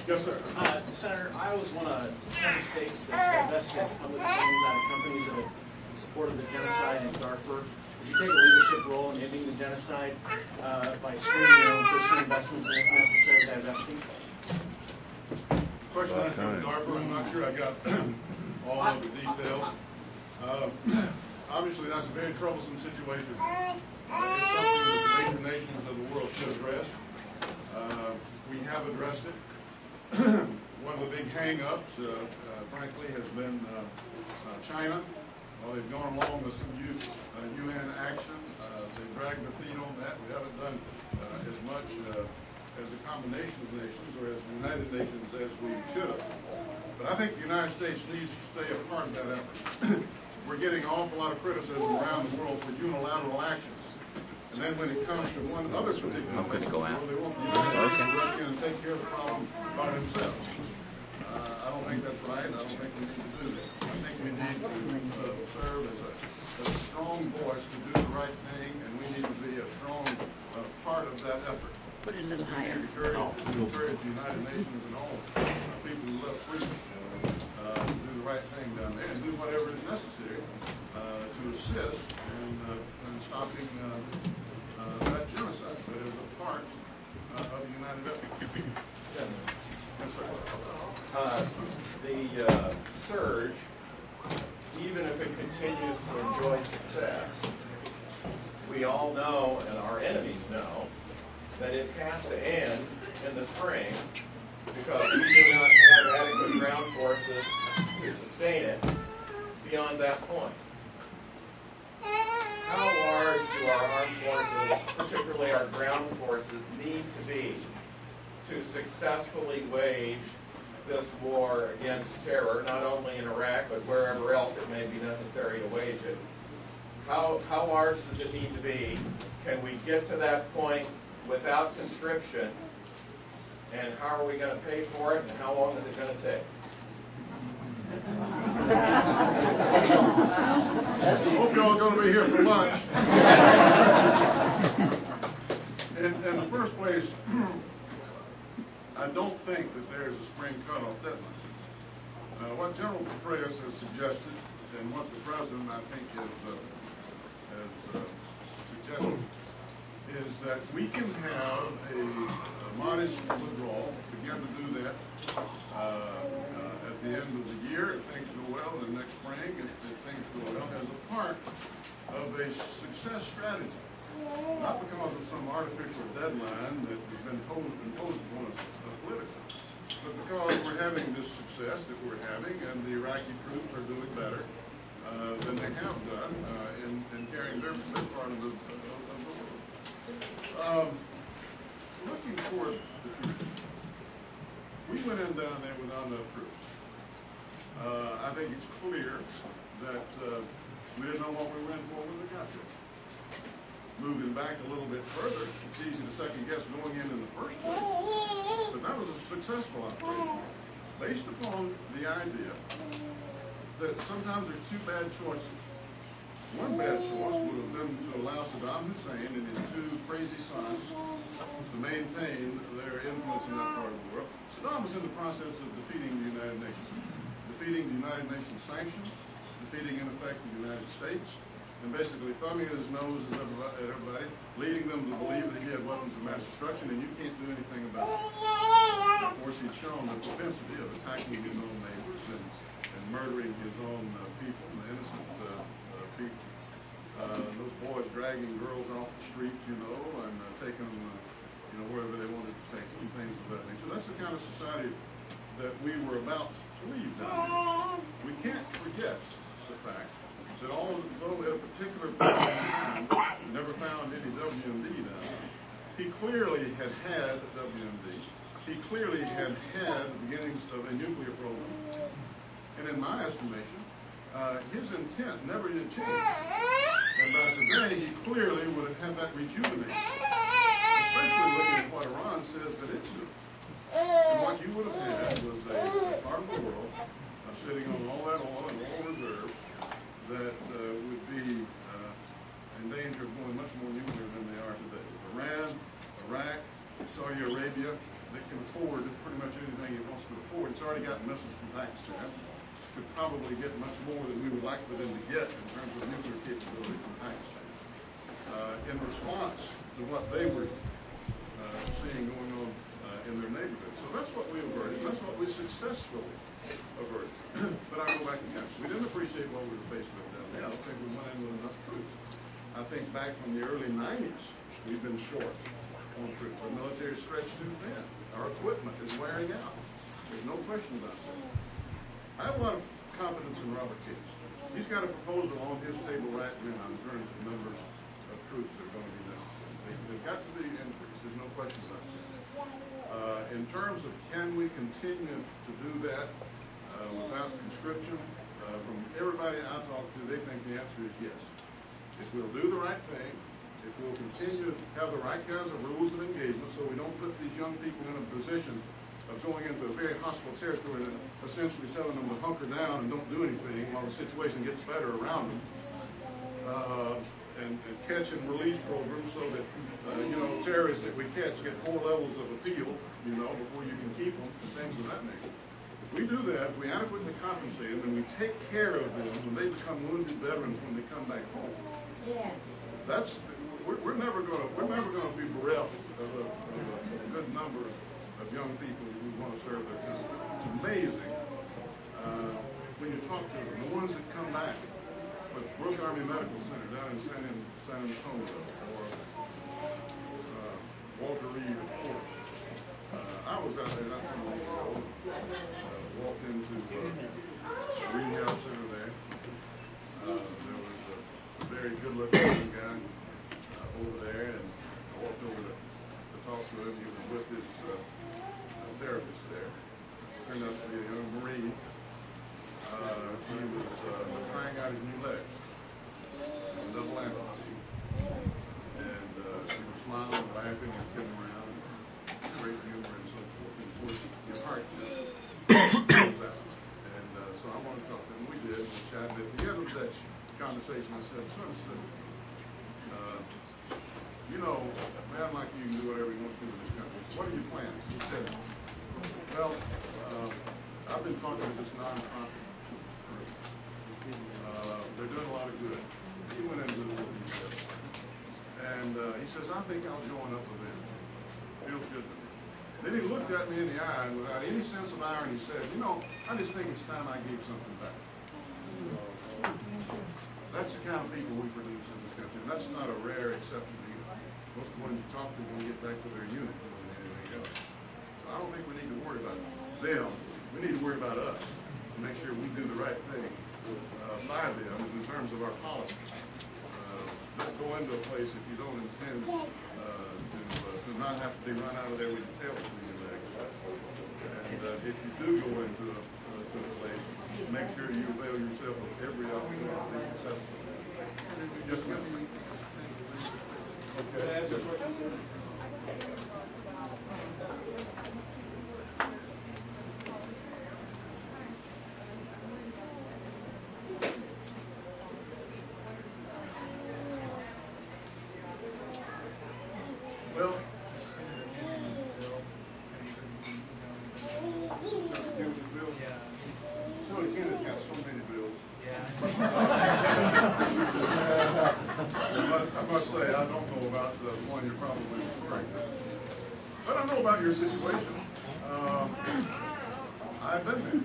Yes, sir. Senator, Iowa is one of 10 states that's divested public funds out of companies that have supported the genocide in Darfur. Would you take a leadership role in ending the genocide by screening your own personal investments and, if necessary, divesting? Question on Darfur, I'm not sure I got all of the details. Obviously, that's a very troublesome situation. It's something that the major nations of the world should address. We have addressed it. One of the big hang-ups, frankly, has been China. Well, they've gone along with some UN action. They've dragged their feet on that. We haven't done as much as a combination of nations or as the United Nations as we should have. But I think the United States needs to stay a part of that effort. We're getting an awful lot of criticism around the world for unilateral actions. And then when it comes to one other particular they want the United States to rush in and take care of the problem by themselves. I don't think that's right. I don't think we need to do that. I think we need to serve as a strong voice to do the right thing, and we need to be a strong part of that effort. Put it a little higher. Encourage the United Nations and all people who love freedom to do the right thing down there and do whatever is necessary to assist in stopping that genocide, but as a part of the United effort. Yes, sir. The surge, even if it continues to enjoy success, we all know, and our enemies know, that it has to end in the spring because we do not have adequate ground forces to sustain it beyond that point. How large do our armed forces, particularly our ground forces, need to be to successfully wage this war against terror, not only in Iraq, but wherever else it may be necessary to wage it? How large does it need to be? Can we get to that point without conscription? And how are we going to pay for it? And how long is it going to take? I hope y'all are going to be here for lunch. In the first place, I don't think that there is a spring cutoff deadline. What General Petraeus has suggested, and what the President, I think, has suggested, is that we can have a modest withdrawal, begin to do that at the end of the year, if things go well, and the next spring, if things go well, as a part of a success strategy. Not because of some artificial deadline that has been imposed upon us politically, but because we're having this success that we're having, and the Iraqi troops are doing better than they have done in carrying their part of the world. Looking toward the future, we went in down there without enough troops. I think it's clear that we didn't know what we were in for when we got there. Moving back a little bit further, it's easy to second guess going in the first place, but that was a successful operation based upon the idea that sometimes there's two bad choices. One bad choice would have been to allow Saddam Hussein and his two crazy sons to maintain their influence in that part of the world. Saddam was in the process of defeating the United Nations, defeating the United Nations sanctions, defeating, in effect, the United States, and basically thumbing his nose at everybody, leading them to believe that he had weapons of mass destruction, and you can't do anything about it. Of course, he'd shown the propensity of attacking his own neighbors and murdering his own people, the innocent people. Those boys dragging girls off the streets, and taking them, wherever they wanted to take them, things of that nature. That's the kind of society that we were about to leave down there. We can't forget the fact that although at a particular point in time never found any WMD down there, he clearly had WMD. He clearly had the beginnings of a nuclear program. And in my estimation, his intent never did change. And by today, he clearly would have had that rejuvenated, especially looking at what Iran says that it's doing. And what you would have had was a part of the world sitting on all that oil and all reserves that would be in danger of going much more nuclear than they are today. Iran, Iraq, Saudi Arabia, that can afford pretty much anything it wants to afford. It's already gotten missiles from Pakistan. Could probably get much more than we would like for them to get in terms of nuclear capability from Pakistan. In response to what they were seeing going on in their neighborhood. So that's what we averted. That's what we successfully averted. But I go back again. We didn't appreciate what we were faced with down there. I don't think we went in with enough troops. I think back from the early 90s, we've been short on troops. The military is stretched too thin. Our equipment is wearing out. There's no question about that. I have a lot of confidence in Robert Gates. He's got a proposal on his table right now in terms of numbers of troops that are going to be necessary. They've got to be increased. There's no question about that. In terms of can we continue to do that without conscription, from everybody I talk to, they think the answer is yes. If we'll do the right thing, if we'll continue to have the right kinds of rules of engagement so we don't put these young people in a position of going into a very hostile territory and essentially telling them to hunker down and don't do anything while the situation gets better around them, and catch and release programs so that, terrorists that we catch get 4 levels of appeal, before you can keep them, and things of that nature. If we do that, if we adequately compensate them, and we take care of them when they become wounded veterans when they come back home, we're never going to be bereft of a good number of young people who want to serve their country. It's amazing when you talk to them, the ones that come back with Brooke Army Medical Center down in San Antonio, or Walter Reed, of course. I was out there not too long ago, walked into a rehab center there. There was a very good-looking guy over there, and I walked over to talk to him. He was with his therapist there. Turned out to be a young Marine. He was trying out his new legs, double amputee. And he was smiling and laughing and kidding around, and great humor and so forth. And of course, your heart just goes out. And so I wanted to talk to him. We did. We chatted. At the end of that conversation, I said, a man like you can do whatever he wants to do in this country. What are your plans? He said, well, I've been talking to this nonprofit group. They're doing a lot of good. He went into the details. And he says, I think I'll join up with them. Feels good to me. Then he looked at me in the eye and without any sense of irony said, I just think it's time I gave something back. That's the kind of people we produce in this country. And that's not a rare exception either. Most of the ones you talk to when you get back to their unit more than anything else. So I don't think we need to worry about them. We need to worry about us and make sure we do the right thing by them in terms of our policies. Don't go into a place if you don't intend to not have to be run out of there with your tail between your legs. And if you do go into a place, make sure you avail yourself of every opportunity to be successful. Yes, ma'am. Okay. Can I ask a question, sir? Well, Sonny Kennedy's got so many bills. I must say, I don't know about the one you're probably referring to. But I know about your situation. I've been there.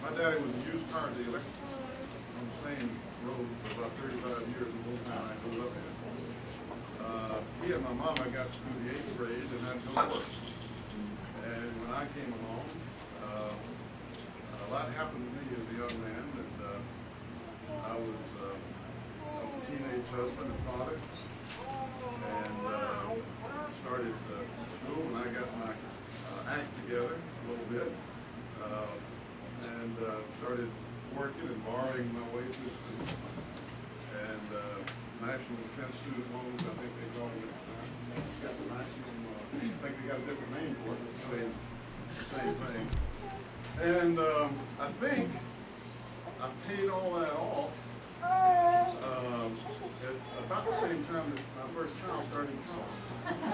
My daddy was a used car dealer on the same road for about 35 years, the whole time I grew up in. He and my mama got through the 8th grade and had no work. And when I came along, a lot happened to me as a young man, and I was a teenage husband and father, and started school, and I got my act together a little bit, and started working and borrowing my way through school. And National Defense Student Loans, I think they call it at the time. Got the maximum, I think they got a different name for it, but the same thing. And I think I paid all that off at about the same time that my first child started in college.